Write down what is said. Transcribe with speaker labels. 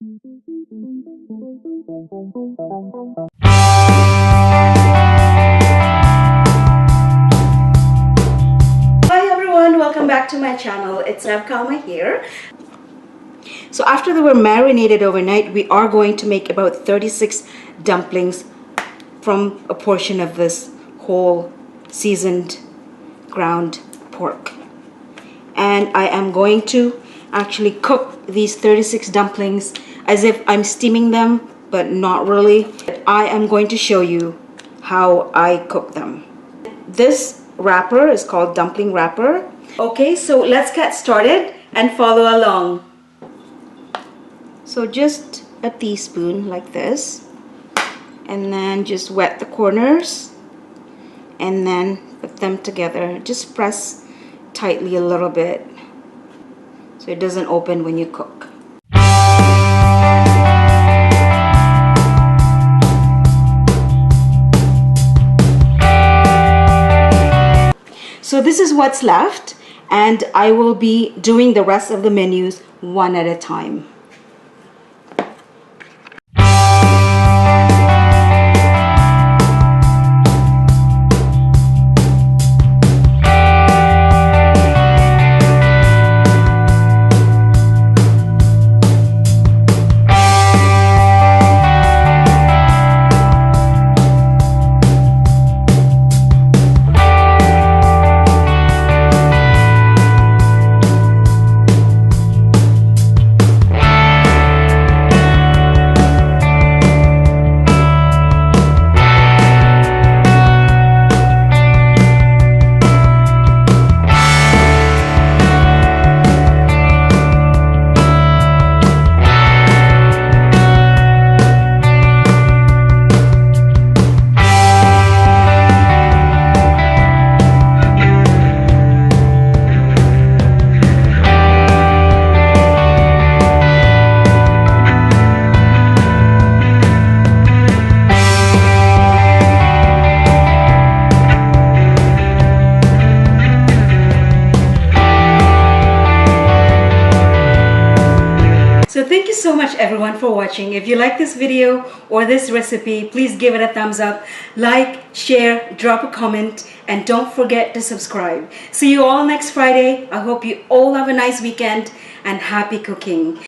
Speaker 1: Hi everyone, welcome back to my channel. It's EveCalma here. So after they were marinated overnight, we are going to make about 36 dumplings from a portion of this whole seasoned ground pork. And I am going to actually cook these 36 dumplings as if I'm steaming them, but not really. I am going to show you how I cook them. This wrapper is called dumpling wrapper. Okay, so let's get started and follow along. So just a teaspoon like this, and then just wet the corners and then put them together. Just press tightly a little bit so it doesn't open when you cook. So this is what's left, and I will be doing the rest of the menus one at a time. So thank you so much everyone for watching. If you like this video or this recipe, please give it a thumbs up, like, share, drop a comment, and don't forget to subscribe. See you all next Friday. I hope you all have a nice weekend and happy cooking.